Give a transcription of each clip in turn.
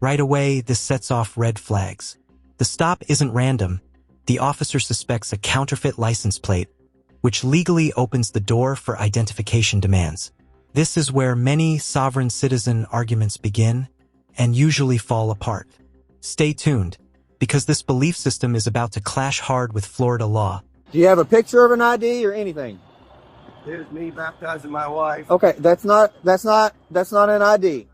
Right away, this sets off red flags. The stop isn't random. The officer suspects a counterfeit license plate, which legally opens the door for identification demands. This is where many sovereign citizen arguments begin and usually fall apart. Stay tuned, because this belief system is about to clash hard with Florida law. Do you have a picture of an ID or anything? Here's me baptizing my wife. Okay, that's not an ID.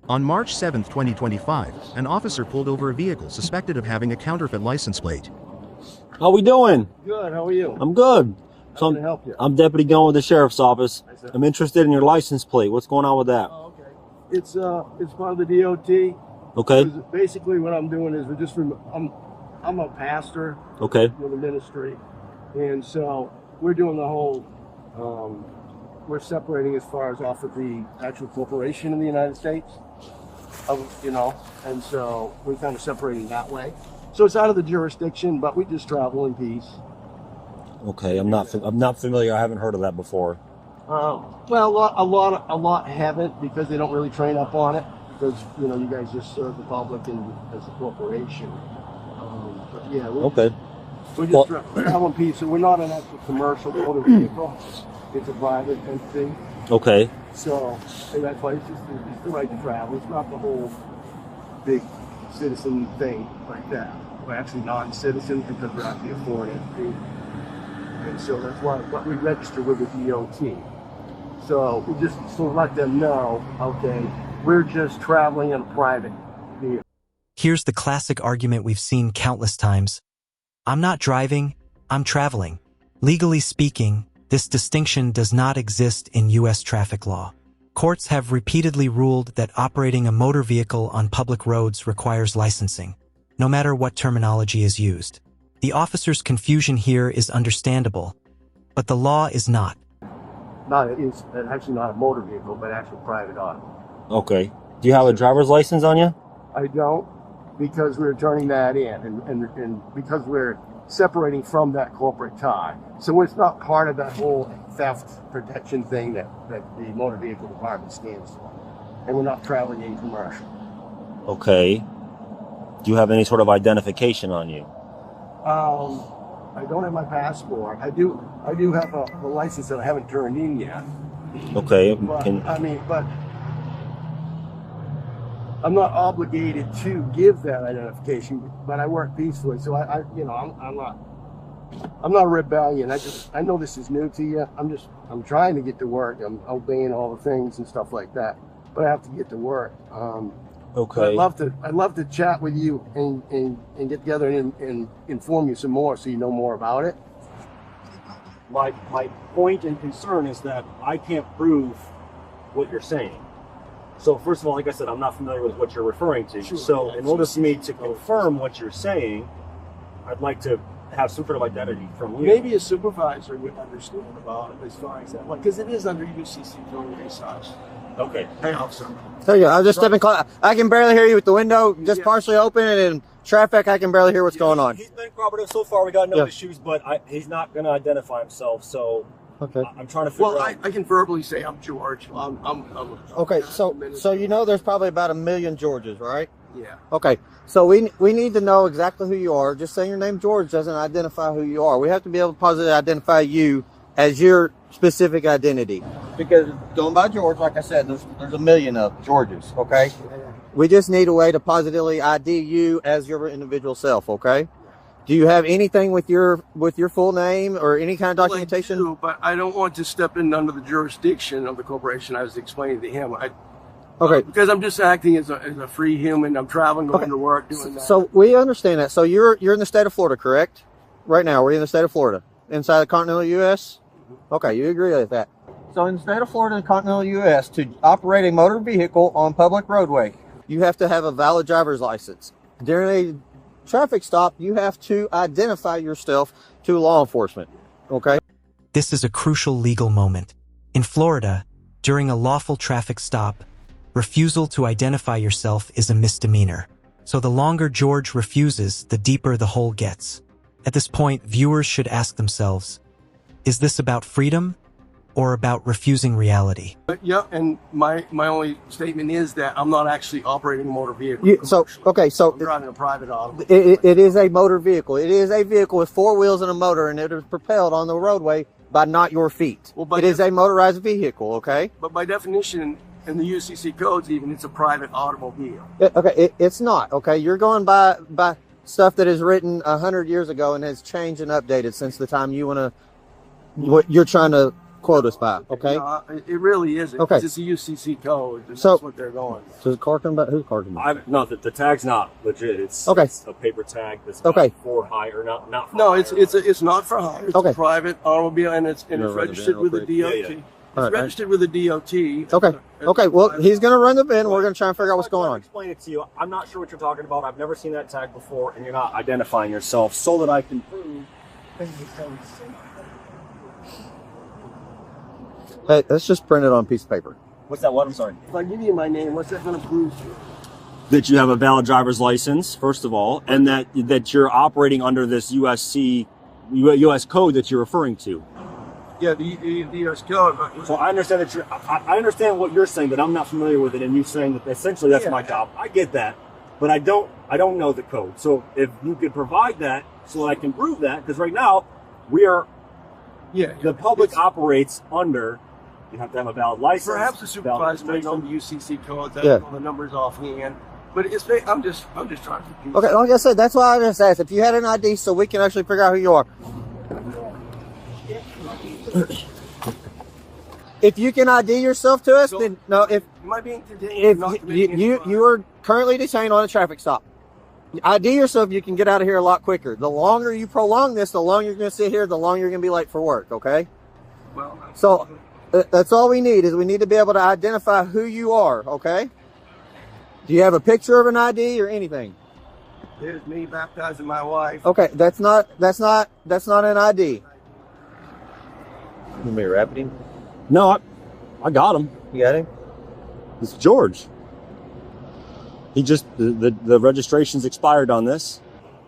On March 7, 2025, an officer pulled over a vehicle suspected of having a counterfeit license plate. How we doing? Good, how are you? I'm good. How can I help you? I'm Deputy going with the Sheriff's Office. I'm interested in your license plate. What's going on with that? Oh, okay. It's part of the DOT. Okay. Basically what I'm doing is I'm a pastor. Okay. With a ministry. And so we're doing the whole, we're separating as far as off of the actual corporation in the United States, and so we're kind of separating that way. So it's out of the jurisdiction, but we just travel in peace. Okay, I'm not familiar. I haven't heard of that before. Well, a lot haven't, because they don't really train up on it, because you guys just serve the public and as a corporation. But yeah. Okay. We're just traveling peace, so we're not an actual commercial motor vehicle. It's a private entity. Okay. So that's why it's the right to travel. It's not the whole big citizen thing like that. We're actually non-citizens because we're actually a foreign entity. And so that's why we register with the DOT. So we just let them know, okay, we're just traveling in a private vehicle. Here's the classic argument we've seen countless times. I'm not driving, I'm traveling. Legally speaking, this distinction does not exist in U.S. traffic law. Courts have repeatedly ruled that operating a motor vehicle on public roads requires licensing, no matter what terminology is used. The officer's confusion here is understandable, but the law is not. It's actually not a motor vehicle, but actual private auto. Okay. Do you have a driver's license on you? I don't, because we're turning that in, and because we're separating from that corporate tie. So it's not part of that whole theft protection thing that the motor vehicle department stands for. And we're not traveling in commercial. Okay. Do you have any sort of identification on you? I don't have my passport. I do have a license that I haven't turned in yet. Okay. But I'm not obligated to give that identification, but I work peacefully, so I'm not a rebellion. I know this is new to you. I'm trying to get to work. I'm obeying all the things and stuff like that, but I have to get to work. Okay. I'd love to chat with you and get together and inform you some more, so you know more about it. My point and concern is that I can't prove what you're saying. So first of all, like I said, I'm not familiar with what you're referring to. Sure. So in order for me to confirm what you're saying, I'd like to have some sort of identity from you. Maybe a supervisor would understand about it as far as that, because it is under UCC and such. Okay. Hey, officer. There you go. I'll just step in close. I can barely hear you with the window just partially open, and in traffic, I can barely hear what's going on. He's been cooperative so far. We got no issues, but he's not going to identify himself. So I'm trying to figure out. Well, I can verbally say I'm George. Okay, so there's probably about 1 million Georges, right? Yeah. Okay, so we need to know exactly who you are. Just saying your name George doesn't identify who you are. We have to be able to positively identify you as your specific identity. Because going by George, like I said, there's 1 million of Georges, okay? We just need a way to positively ID you as your individual self, okay? Do you have anything with your full name or any kind of documentation? Well, I do, but I don't want to step in under the jurisdiction of the corporation. I was explaining to him. Okay. Because I'm just acting as a free human. I'm traveling, going to work, doing that. So we understand that. So you're in the state of Florida, correct? Right now, we're in the state of Florida, inside the continental U.S. Okay, you agree with that? So in the state of Florida and continental U.S., to operate a motor vehicle on public roadway, you have to have a valid driver's license. During a traffic stop, you have to identify yourself to law enforcement, okay? This is a crucial legal moment. In Florida, during a lawful traffic stop, refusal to identify yourself is a misdemeanor. So the longer George refuses, the deeper the hole gets. At this point, viewers should ask themselves, is this about freedom or about refusing reality? Yeah, and my only statement is that I'm not actually operating a motor vehicle. So I'm driving a private auto. it is a motor vehicle. It is a vehicle with 4 wheels and a motor, and it is propelled on the roadway by not your feet. Well, it is a motorized vehicle, okay? But by definition, in the UCC codes, even it's a private automobile. It's not, okay? You're going by stuff that is written 100 years ago and has changed and updated since the time what you're trying to quote us by, okay? No, it really isn't. Okay. It's a UCC code. That's what they're going. So is car coming back? Who's car coming back? No, the tag's not legit. It's okay. It's a paper tag that's okay. not for hire, not for no, hire. it's not for hire. It's a private automobile, and it's registered with the DOT. Yeah. It's registered with the DOT. Okay. Well, he's going to run the bin. We're going to try and figure out what's going on. Explain it to you. I'm not sure what you're talking about. I've never seen that tag before, and you're not identifying yourself so that I can prove. Hey, let's just print it on a piece of paper. What's that? What? I'm sorry. If I give you my name, what's that going to prove to you? That you have a valid driver's license, first of all, and that you're operating under this US code that you're referring to. Yeah, the US code. So I understand that I understand what you're saying, but I'm not familiar with it, and you saying that essentially that's my job. I get that, but I don't know the code. So if you could provide that so that I can prove that, because right now we are. Yeah, the public operates under. You have to have a valid license. Perhaps the supervisor may know the UCC codes. I don't know the numbers offhand, but I'm just trying to. Okay, like I said, that's why I just asked if you had an ID, so we can actually figure out who you are. If you can ID yourself to us, then no. If am I being detained? If you are currently detained on a traffic stop, ID yourself. You can get out of here a lot quicker. The longer you prolong this, the longer you're going to sit here, the longer you're going to be late for work. Okay. Well, so that's all we need is we need to be able to identify who you are. Okay. Do you have a picture of an ID or anything? There's me baptizing my wife. Okay, that's not an ID. You may rap him? No, I got him. You got him? It's George. He just the registration's expired on this.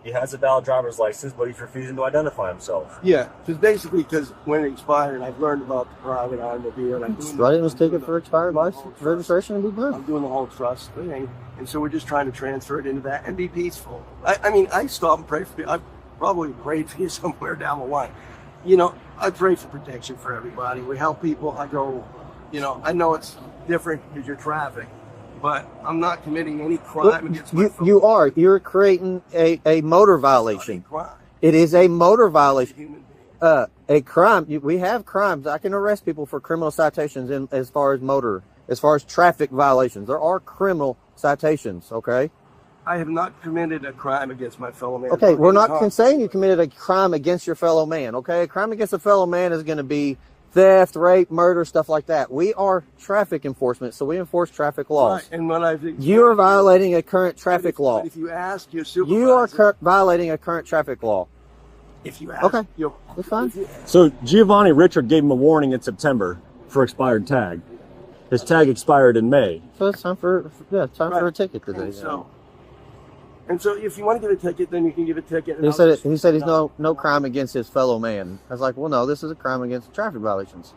He has a valid driver's license, but he's refusing to identify himself. Yeah, because when it expired, I've learned about the private automobile. Write in his ticket for expired license registration and be done. I'm doing the whole trust thing, and so we're just trying to transfer it into that and be peaceful. I mean, I stop and pray for you. I probably prayed for you somewhere down the line. You know, I pray for protection for everybody. We help people. I go, I know it's different because you're traffic. But I'm not committing any crime against my phone. You are. You're creating a motor violation. It's not a crime. It is a motor violation. A crime. We have crimes. I can arrest people for criminal citations as far as traffic violations. There are criminal citations, okay? I have not committed a crime against my fellow man. Okay, we're not saying you committed a crime against your fellow man, okay? A crime against a fellow man is going to be theft, rape, murder, stuff like that. We are traffic enforcement, so we enforce traffic laws. Right. And when you are violating a current traffic law. If you ask your supervisor, you are violating a current traffic law. If you ask, okay, that's fine. So Giovanni Richard gave him a warning in September for expired tag. His tag expired in May. So it's time for a ticket today. And so if you want to give a ticket, then you can give a ticket. He said he's no crime against his fellow man. I was like, well, no, this is a crime against traffic violations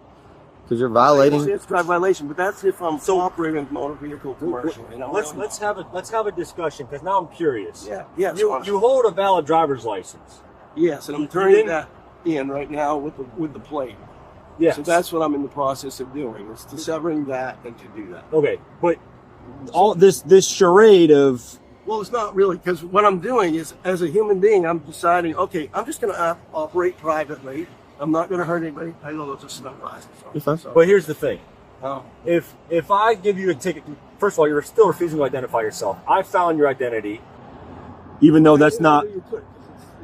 because you're violating. It's traffic violation, but that's if I'm operating a motor vehicle commercial. Let's have a discussion because now I'm curious. Yeah. You hold a valid driver's license. Yes, and I'm turning that in right now with the plate. Yes. So that's what I'm in the process of doing, is to severing that and to do that. Okay, but all this charade of. Well, it's not really, because what I'm doing is, as a human being, I'm deciding, okay, I'm just going to operate privately. I'm not going to hurt anybody. I know those are stunt licenses. But here's the thing. If I give you a ticket, first of all, you're still refusing to identify yourself. I found your identity, even though that's not...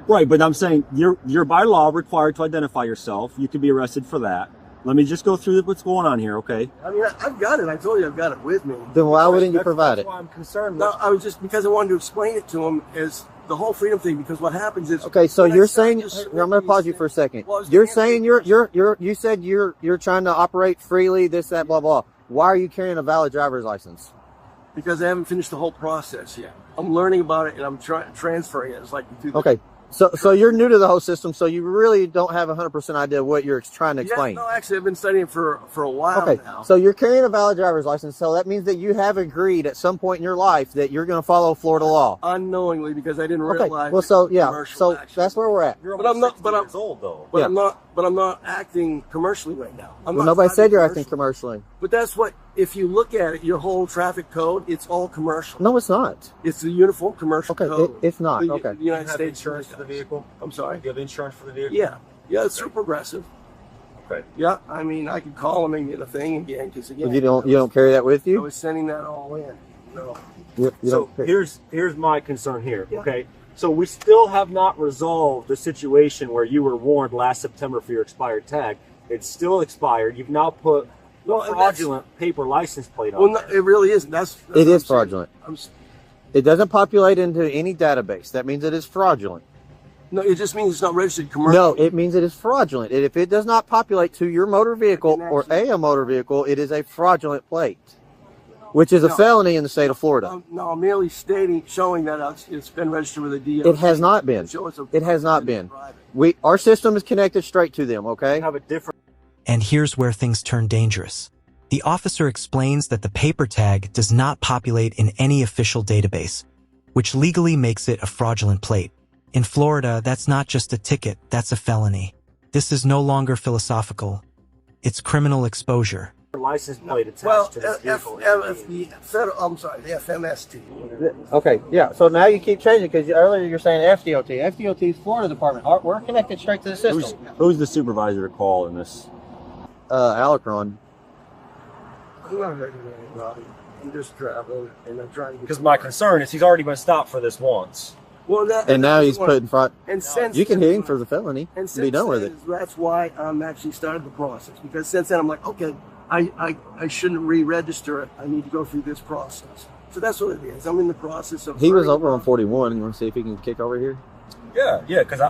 Right, but I'm saying you're by law required to identify yourself. You could be arrested for that. Let me just go through what's going on here, okay? I mean, I've got it. I told you I've got it with me. Then why wouldn't you provide it? That's why I'm concerned. No, I was just because I wanted to explain it to him as the whole freedom thing. Because what happens is, okay. So you're saying I'm going to pause you for a second. You're saying you said you're trying to operate freely. This, that, blah, blah. Why are you carrying a valid driver's license? Because I haven't finished the whole process yet. I'm learning about it and I'm transferring it. It's like okay. So you're new to the whole system, so you really don't have 100% idea what you're trying to explain. Yeah, no, actually, I've been studying for a while now. So you're carrying a valid driver's license, so that means that you have agreed at some point in your life that you're going to follow Florida law. Unknowingly, because I didn't realize. Well, so yeah, so that's where we're at. You're But I'm not- 60 but I'm- years old though. But I'm not acting commercially right now. I'm Well, not nobody said you're commercially. acting commercially. But that's what, if you look at it, your whole traffic code, it's all commercial. No, it's not. It's the uniform commercial Okay, code. it's not. The, Okay. The United You have States insurance for the vehicle? I'm sorry. Do you have insurance for the vehicle? Yeah. Yeah, it's super progressive. Okay. Yeah, I mean, I could call them and get a thing again, because again, You don't carry that with I you? was sending that all in. No. You So don't carry- here's my concern here. Yeah. Okay. So we still have not resolved the situation where you were warned last September for your expired tag. It's still expired. You've now put No, a fraudulent paper license plate on. Well, no, it really isn't. That's It what I'm is saying. fraudulent. I'm s- It doesn't populate into any database. That means it is fraudulent. No, it just means it's not registered commercial. No, it means it is fraudulent. And if it does not populate to your motor vehicle or a motor vehicle, it is a fraudulent plate, which is a No. felony in the state of Florida. No, I'm merely showing that it's been registered with a DOT. It has not been. Show it's a- It has not been. private. Our system is connected straight to them, okay? have a different. And here's where things turn dangerous. The officer explains that the paper tag does not populate in any official database, which legally makes it a fraudulent plate. In Florida, that's not just a ticket, that's a felony. This is no longer philosophical. It's criminal exposure. License plate attached Well, to this vehicle. the federal, I'm sorry, the FMST. Okay, yeah. So now you keep changing because earlier you're saying FDOT. FDOT is Florida Department. We're connected straight to the system. Who's the supervisor to call in this? Alarcon. I'm not hurting anybody. I'm just traveling, and I'm trying to get. Because my concern is he's already been stopped for this once. Well, that, And now he's putting fraud. And since You can hit him for the felony and and be done with it. That's why I'm actually started the process, because since then I'm like, okay, I shouldn't re-register it. I need to go through this process. So that's what it is. I'm in the process of. He was over on 41. You want to see if he can kick over here? Yeah, because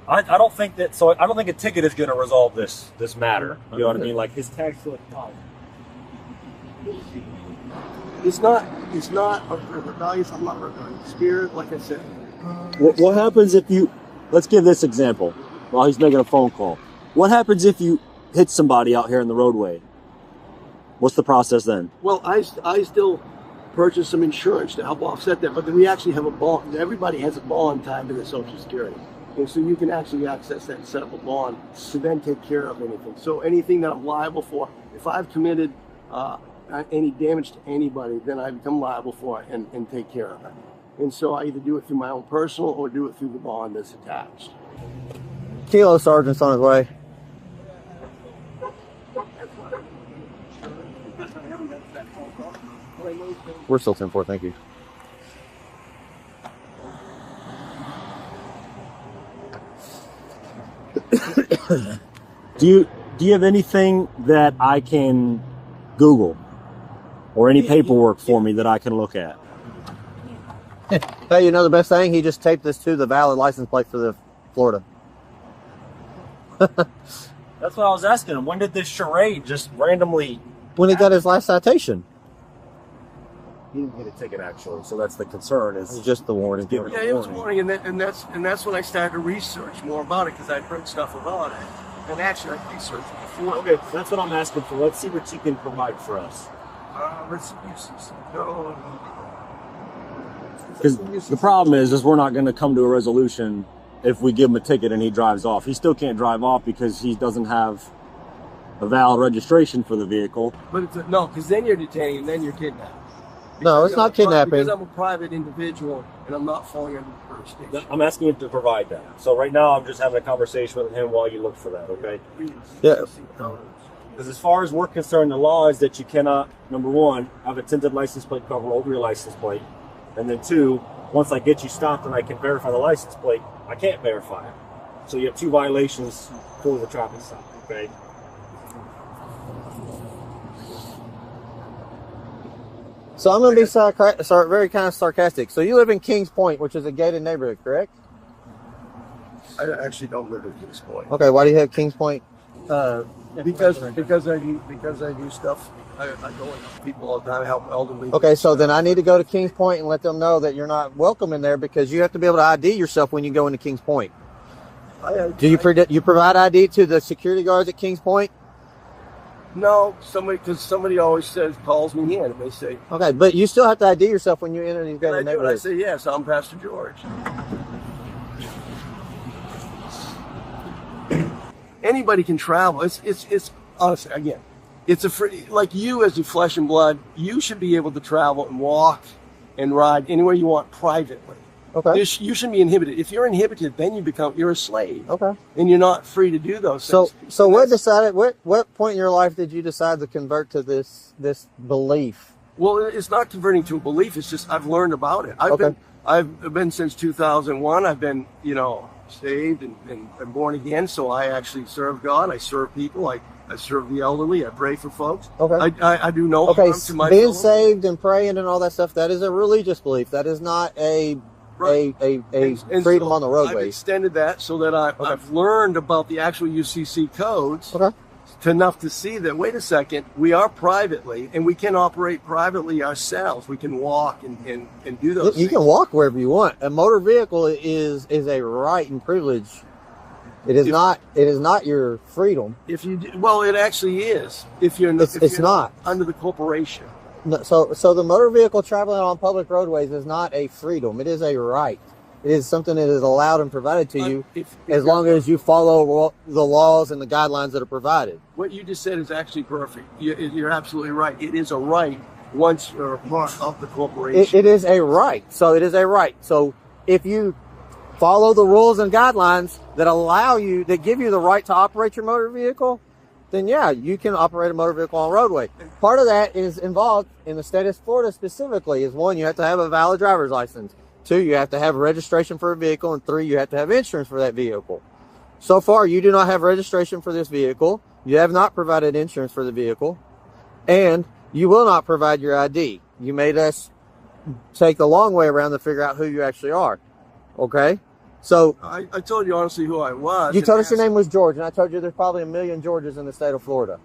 I don't think that. So I don't think a ticket is going to resolve this matter. You know what I mean? Like his tag's still expired. It's not a rebellious. I'm not rebellious. Spirit, like I said. What happens if you? Let's give this example. While he's making a phone call, what happens if you hit somebody out here in the roadway? What's the process then? Well, I still purchased some insurance to help offset that, but then we actually have a bond. Everybody has a bond tied to their Social Security. And so you can actually access that and set up a bond to then take care of anything. So anything that I'm liable for, if I've committed any damage to anybody, then I become liable for it and take care of it. And so I either do it through my own personal or do it through the bond that's attached. Kilo Sergeant's on his way. We're still 10-4, thank you. Do you have anything that I can Google or any paperwork for me that I can look at? Hey, you know the best thing? He just taped this to the valid license plate for the Florida. That's what I was asking him. When did this charade just randomly? When he got his last citation. He didn't get a ticket actually, so that's the concern. It's Is just the warning. Give it Yeah, it was warning, and that's when I started to research more about it, because I'd heard stuff about it. And actually, I researched before. okay. That's what I'm asking for. Let's see what you can provide for us. Let's go. Because the problem is we're not going to come to a resolution if we give him a ticket and he drives off. He still can't drive off because he doesn't have a valid registration for the vehicle. But no, because then you're detaining and then you're kidnapping. No, it's not kidnapping. Because I'm a private individual and I'm not falling under the jurisdiction. I'm asking him to provide that. So right now I'm just having a conversation with him while you look for that, okay? Yeah. Because as far as we're concerned, the law is that you cannot, number one, have a tinted license plate cover over your license plate. And then two, once I get you stopped and I can verify the license plate, I can't verify it. So you have two violations for the traffic stop, okay? So I'm going to be very kind of sarcastic. So you live in Kings Point, which is a gated neighborhood, correct? I actually don't live at this point. Okay, why do you have Kings Point? Because I do stuff. I go and help people all the time. I help elderly. Okay, so then I need to go to Kings Point and let them know that you're not welcome in there, because you have to be able to ID yourself when you go into Kings Point. Do you provide ID to the security guards at Kings Point? No, somebody always calls me in and they say, okay, but you still have to ID yourself when you enter these guys' I neighborhoods. say, yes, I'm Pastor George. Anybody can travel. It's honestly, again, it's a free, like you as your flesh and blood, you should be able to travel and walk and ride anywhere you want privately. Okay. You shouldn't be inhibited. If you're inhibited, then you're a slave. Okay. And you're not free to do those things. So what point in your life did you decide to convert to this belief? Well, it's not converting to a belief. It's just I've learned about it. I've been since 2001. I've been, saved and born again. So I actually serve God. I serve people. I serve the elderly. I pray for folks. Okay. I do no harm to my being saved and praying and all that stuff, that is a religious belief. That is not a and freedom so on the roadways. I've extended that so that I've learned about the actual UCC codes to enough to see that, wait a second, we are privately and we can operate privately ourselves. We can walk and do those things. You can walk wherever you want. A motor vehicle is a right and privilege. It is not your freedom. If you do, well, it actually is. If you're not under the corporation. No, so the motor vehicle traveling on public roadways is not a freedom. It is a right. It is something that is allowed and provided to you as long as you follow the laws and the guidelines that are provided. What you just said is actually perfect. You're absolutely right. It is a right once you're a part of the corporation. It is a right. So it is a right. So if you follow the rules and guidelines that give you the right to operate your motor vehicle, then yeah, you can operate a motor vehicle on a roadway. Part of that is involved in the state of Florida specifically is 1, you have to have a valid driver's license. 2, you have to have registration for a vehicle. And 3, you have to have insurance for that vehicle. So far, you do not have registration for this vehicle. You have not provided insurance for the vehicle. And you will not provide your ID. You made us take the long way around to figure out who you actually are. Okay? So I told you honestly who I was. You told us your name was George, and I told you there's probably 1 million Georges in the state of Florida.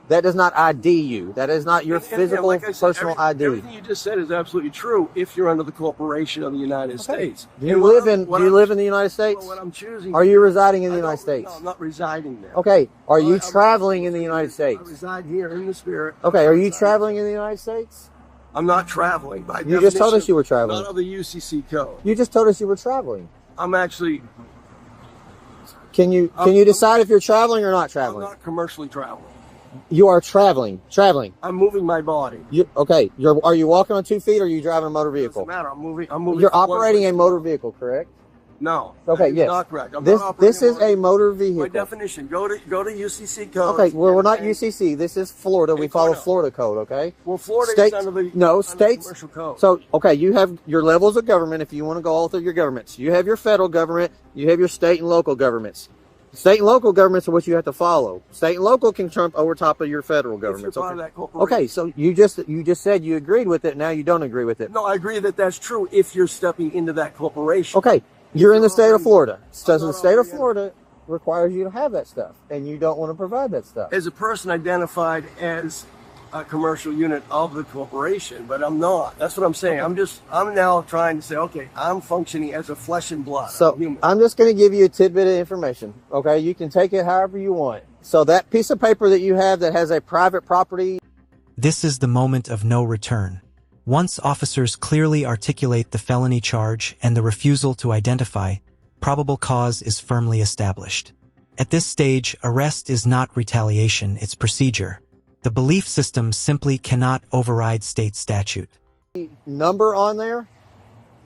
That does not ID you. That is not your physical, like I said, personal ID. Everything you just said is absolutely true if you're under the corporation of the United States. Do you live in the United States? Well, what I'm choosing. Are you residing in the United States? No, I'm not residing there. Okay. Are you traveling in the United States? I reside here in the spirit. Okay. Are you traveling in the United States? I'm not traveling. By you just told us you were traveling. Not of the UCC code. You just told us you were traveling. I'm actually. Can you decide if you're traveling or not traveling? I'm not commercially traveling. You are traveling. I'm moving my body. Are you walking on 2 feet or are you driving a motor vehicle? Doesn't matter. I'm moving. You're operating a motor vehicle, correct? No. Okay. Yes. Not correct. This is a motor vehicle. By definition, go to UCC code. Okay. Well, we're not UCC. This is Florida. We follow Florida code. Okay. Well, Florida is under the states. Commercial code. So okay, you have your levels of government. If you want to go all through your governments, you have your federal government. You have your state and local governments. State and local governments are what you have to follow. State and local can trump over top of your federal government. Okay, so you just said you agreed with it. Now you don't agree with it. No, I agree that that's true if you're stepping into that corporation. Okay, you're in the state of Florida. So the state of Florida requires you to have that stuff, and you don't want to provide that stuff. As a person identified as a commercial unit of the corporation, but I'm not. That's what I'm saying. I'm now trying to say, okay, I'm functioning as a flesh and blood. So I'm just going to give you a tidbit of information. Okay, you can take it however you want. So that piece of paper that you have that has a private property. This is the moment of no return. Once officers clearly articulate the felony charge and the refusal to identify, probable cause is firmly established. At this stage, arrest is not retaliation, it's procedure. The belief system simply cannot override state statute. Number on there,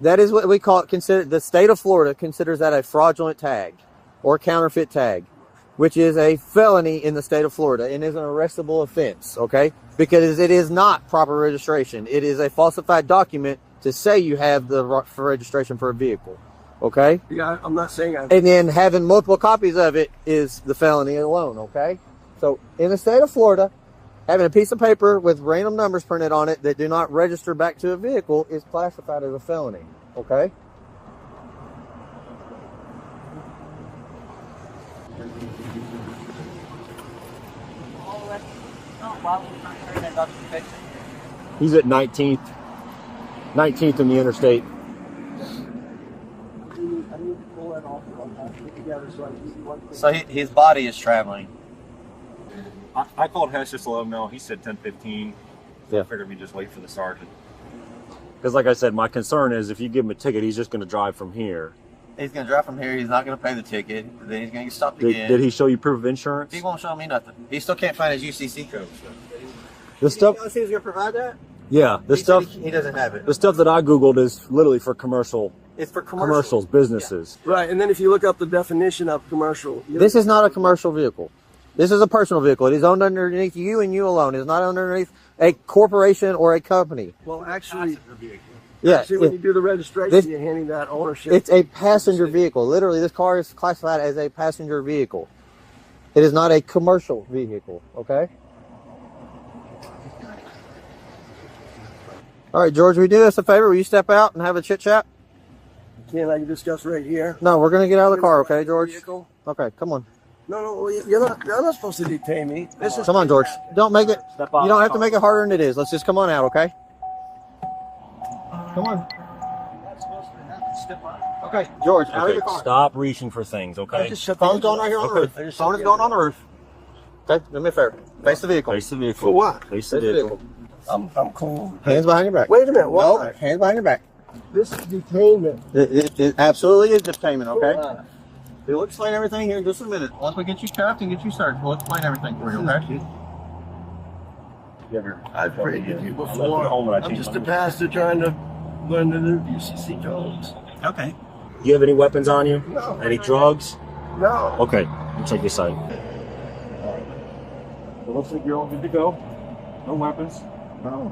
that is what we call it. The state of Florida considers that a fraudulent tag or counterfeit tag, which is a felony in the state of Florida and is an arrestable offense, okay? Because it is not proper registration. It is a falsified document to say you have the registration for a vehicle, okay? Yeah, I'm not saying And then having multiple copies of it is the felony alone, okay? So in the state of Florida, having a piece of paper with random numbers printed on it that do not register back to a vehicle is classified as a felony, okay? Why would we not carry that documentation? He's at 19th in the interstate. I need to pull that off together so I can see one thing. So his body is traveling. I called Hess just to let him know. He said 10:15. Yeah. I figured we just wait for the sergeant. Because like I said, my concern is if you give him a ticket, he's just going to drive from here. He's going to drive from here. He's not going to pay the ticket. Then he's going to get stopped again. Did he show you proof of insurance? He won't show me nothing. He still can't find his UCC code. The stuff. He was going to provide that? Yeah, the stuff. He doesn't have it. The stuff that I googled is literally for commercial. It's for commercials, businesses. Yeah. Right, and then if you look up the definition of commercial, this is not a commercial vehicle. This is a personal vehicle. It is owned underneath you and you alone. It is not underneath a corporation or a company. Well, actually, yeah. when you do the registration, you're handing that ownership. It's a passenger vehicle. Literally, this car is classified as a passenger vehicle. It is not a commercial vehicle. Okay. All right, George, will you do us a favor? Will you step out and have a chit chat? Can't I can discuss right here? No, we're gonna get out of the car, okay, George? Okay, come on. No, you're not supposed to detain me. Come on, George. Don't make it. You don't have to make it harder than it is. Let's just come on out, okay? Come on. Okay, George, out of your car. Stop reaching for things, okay? Phone's going right here on the roof. Phone is going on the roof. Okay, do me a favor. Face the vehicle. Face the vehicle. For what? Face the vehicle. I'm cool. Hands behind your back. Wait a minute. What? No, hands behind your back. This is detainment. It absolutely is detainment, okay? We'll explain everything here in just a minute. Once we get you cuffed and get you searched, we'll explain everything for you, okay? I've prayed with you before. I'm just a pastor trying to learn the new UCC codes. Okay. Do you have any weapons on you? No. Any drugs? No. Okay, we'll take this side. It looks like you're all good to go. No weapons. No.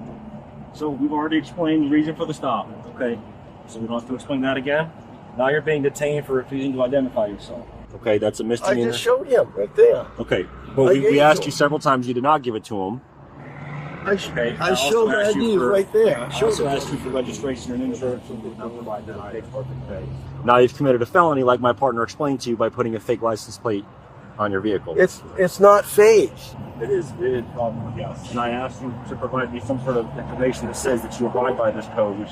So we've already explained the reason for the stop. Okay. So we don't have to explain that again. Now you're being detained for refusing to identify yourself. Okay, that's a I misdemeanor. just showed him right there. Okay, but we asked you several times. You did not give it to him. I showed the ID right there. I also asked you for registration and insurance. Now you've committed a felony, like my partner explained to you, by putting a fake license plate on your vehicle. It's not fake. It is probably, yes. And I asked you to provide me some sort of information that says that you abide by this code, which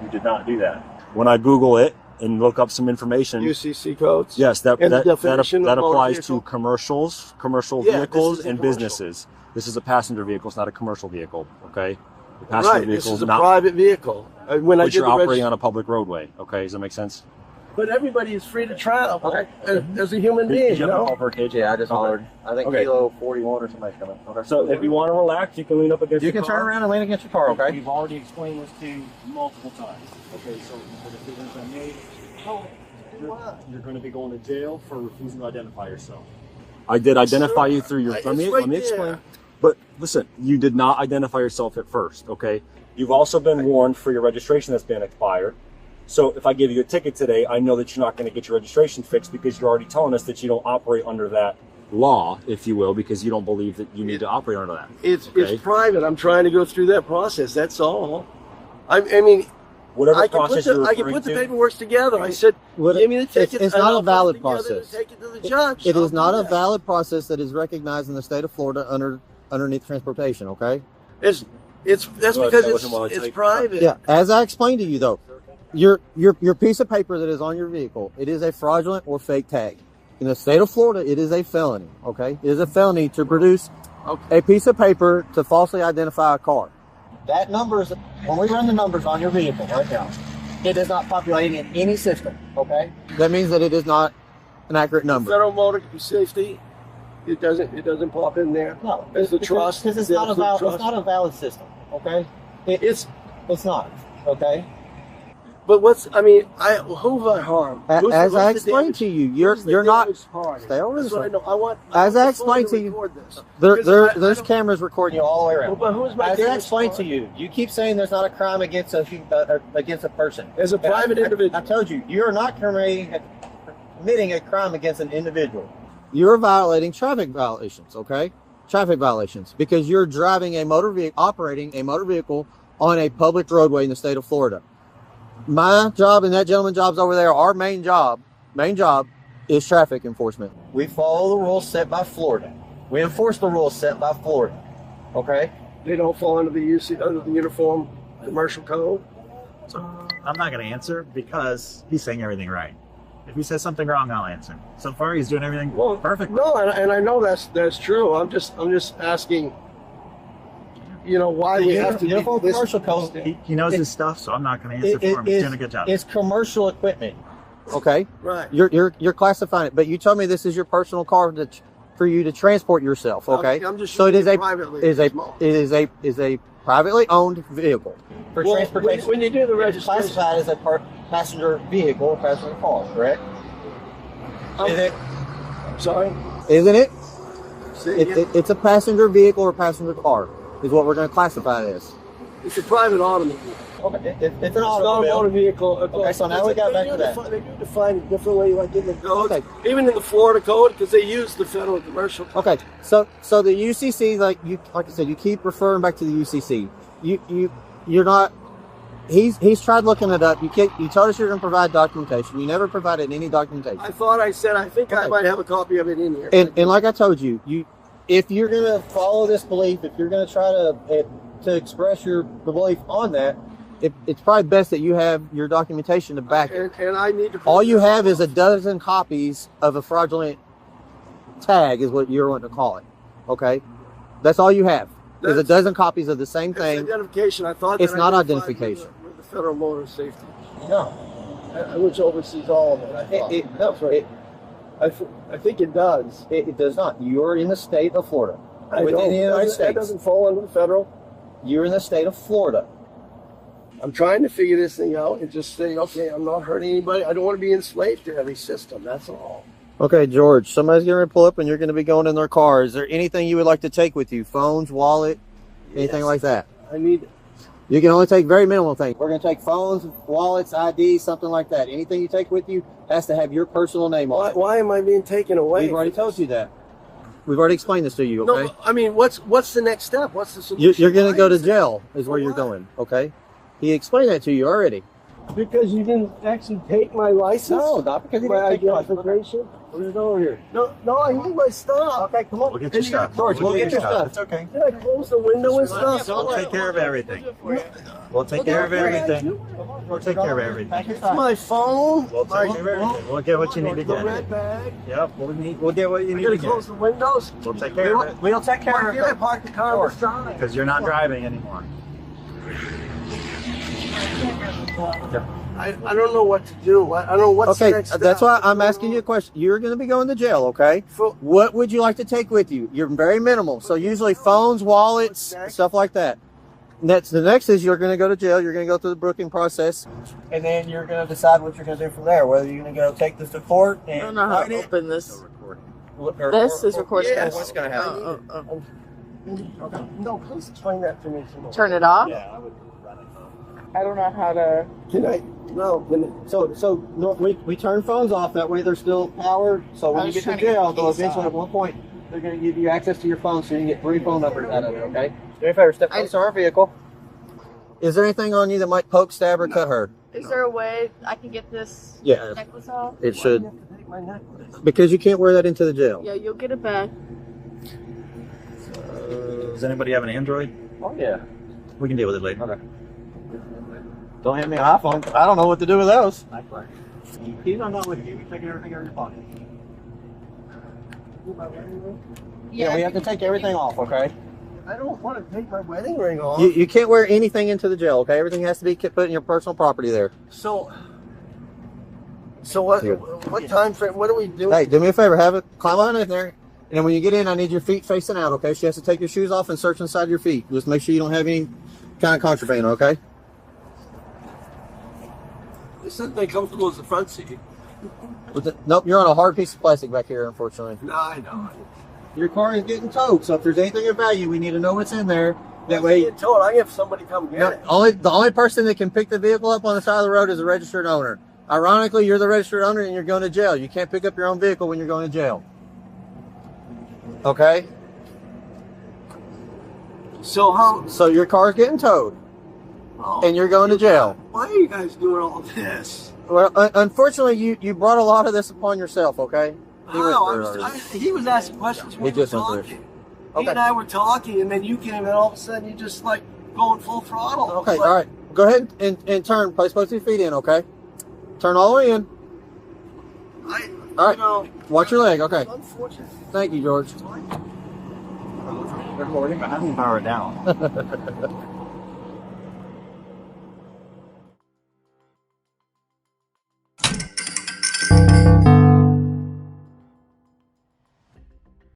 you did not do that. When I Google it and look up some information, UCC codes. yes, that applies to commercial Yeah, vehicles this is and a commercial. businesses. This is a passenger vehicle; it's not a commercial vehicle. Okay, the passenger Right. This vehicle is a not private vehicle. When I but did you're the operating on a public roadway. Okay, does that make sense? But everybody is free to travel. Okay. As a human being, Did you have a no? call for a cage? Yeah, I just hollered. I think Okay. kilo 41 or somebody's coming. Okay. So if you want to relax, you can lean up against You your can car. turn around and lean against your car, okay? We've already explained this to you multiple times. Okay, so for the decisions I made, you're going to be going to jail for refusing to identify yourself. I did identify you through your. Let me explain. But listen, you did not identify yourself at first. Okay, you've also been warned for your registration that's been expired. So if I give you a ticket today, I know that you're not going to get your registration fixed because you're already telling us that you don't operate under that law, if you will, because you don't believe that you need to operate under that. It's Okay? private. I'm trying to go through that process. That's all. I mean, Whatever I can process put you're I can referring put the to. paperwork together. I said, What- give me the ticket. it's and not a I'll put it valid together and process. Take it to the judge. It I'll is not do a that. valid process that is recognized in the state of Florida underneath transportation, okay? That's because it's private. Yeah, as I explained to you though, your piece of paper that is on your vehicle, it is a fraudulent or fake tag. In the state of Florida, it is a felony, okay? It is a felony to produce a piece of paper to falsely identify a car. That numbers, when we run the numbers on your vehicle right now, it is not populating in any system, okay? That means that it is not an accurate number. Federal motor safety. It doesn't pop in there. No, It's the trust. because it's not a valid system, okay? It's not, okay? But who have I harmed? As I explained to you, you're not. Stay over That's this what way. I know. I want. As I want the phone explained to you, record this. There's Because I don't- cameras recording you all the way around. But who's my As I damage explained to part? you, you keep saying there's not a crime against a person. As a private individual. I told you, you are not committing a crime against an individual. You're violating traffic violations, okay? Traffic violations because you're driving operating a motor vehicle on a public roadway in the state of Florida. My job and that gentleman's job's over there. Our main job is traffic enforcement. We follow the rules set by Florida. We enforce the rules set by Florida. Okay. They don't fall under the under the Uniform Commercial Code. So I'm not going to answer because he's saying everything right. If he says something wrong, I'll answer. So far, he's doing everything perfect. No, and I know that's true. I'm just asking. You know why we have to Uniform this Commercial Code. He knows his stuff, so I'm not going to answer for him. He's doing a good job. It's commercial equipment. Okay. Right. You're classifying it, but you told me this is your personal car for you to transport yourself. Okay. I'm just so it is a privately. is a privately owned vehicle for transportation. When you do the It's registration, classified as a passenger vehicle or passenger car, correct? Is it? sorry. Isn't it? Say again? It's a passenger vehicle or passenger car is what we're going to classify it as. It's a private automobile. Okay. It's an It's not a automobile. motor vehicle. Okay, so now we got back to that. They do define it differently, like in the code, Okay. even in the Florida code, because they use the federal commercial. Okay, so the UCC, like I said, you keep referring back to the UCC. You're not. He's tried looking it up. You told us you're going to provide documentation. You never provided any documentation. I thought I said I think I might have a copy of it in here. And like I told you, if you're going to follow this belief, if you're going to try to express your belief on that, it's probably best that you have your documentation to back it. And I need to. All you have is a dozen copies of a fraudulent tag, is what you're wanting to call it. Okay, that's all you have. Is a dozen copies of the same It's thing. identification. I thought It's that not identified identification. with the Federal Motor Safety, No, which oversees all of it. I thought. That's right. I think it does. it does not. You're in the state of Florida. I Within know. the United That States. doesn't fall under the federal. You're in the state of Florida. I'm trying to figure this thing out and just say, okay, I'm not hurting anybody. I don't want to be enslaved to every system. That's all. Okay, George, somebody's going to pull up and you're going to be going in their car. Is there anything you would like to take with you? Phones, wallet, anything like that? I need. You can only take very minimal things. We're going to take phones, wallets, ID, something like that. Anything you take with you has to have your personal name on it. Why am I being taken away? We've already told you that. We've already explained this to you, okay? No, I mean, what's the next step? What's the solution? You're going to go to Why? jail is where you're Why? going, okay? He explained that to you already. Because you didn't actually take my license? No, not because he My didn't take your identification? We're just over here. No, I need my stuff. Okay, come on. We'll get your stuff. George, we'll get your stuff. It's okay. Did I close the window and stuff? We'll take care of everything. We'll take care of everything. We'll take care of everything. Take your My phone. We'll take care of everything. We'll get what you need to The get. red bag. Yep, we'll get what you I need gotta to close get. the windows. We'll take care of it We'll take care Why of can't I it. park the car on the side? because you're not driving anymore. I don't know what to do. I don't know what's the Okay, next step. that's why I'm asking you a question. You're going to be going to jail, okay? What would you like to take with you? You're very minimal. So usually phones, wallets, stuff like that. The next is you're going to go to jail. You're going to go through the booking process. And then you're going to decide what you're going to do from there. Whether you're going to go take this to court I and don't know how fight to it, open this. or- This is recording. Yes. What's going to happen? No, please explain that to me some more. Turn it off. Yeah, I would run it. I don't know how to. Can I? No. So we turn phones off. That way they're still powered. So when I you was get to trying to get jail, the they'll case eventually off. at one point they're going to give you access to your phone, so you can get 3 phone numbers out of it. Okay. Do me a favor. Step close to our vehicle. Is there anything on you that might poke, stab, or cut her? Is there a way I can get this Yeah, necklace off? it should. You have to take my necklace. Because you can't wear that into the jail. Yeah, you'll get it back. Does anybody have an Android? Oh yeah. We can deal with it later. Okay. Don't hand me an iPhone. I don't know what to do with those. He's not with you. You're taking everything out of your pocket. Yeah, we have to take everything off, okay? I don't want to take my wedding ring off. You can't wear anything into the jail, okay? Everything has to be put in your personal property there. So what? Here. What time frame? What do we do? Hey, do me a favor. Have it climb on in there. And then when you get in, I need your feet facing out, okay? She has to take your shoes off and search inside your feet. Just make sure you don't have any kind of contraband, okay? This isn't that comfortable as the front seat. Nope, you're on a hard piece of plastic back here, unfortunately. No, I know. Your car is getting towed, so if there's anything of value, we need to know what's in there. That If way, you get told, I have somebody come get it. the only person that can pick the vehicle up on the side of the road is a registered owner. Ironically, you're the registered owner and you're going to jail. You can't pick up your own vehicle when you're going to jail. Okay? So your car's getting towed and you're going to jail. Why are you guys doing all this? Well, unfortunately, you brought a lot of this upon yourself, okay? He was asking questions. He just went through it. He and I were talking, and then you came, and all of a sudden you just like going full throttle. Okay, all right. Go ahead and turn. Place both your feet in, okay? Turn all the way in. All right. Watch your leg, okay. Unfortunate. Thank you, George. Recording, I haven't powered down.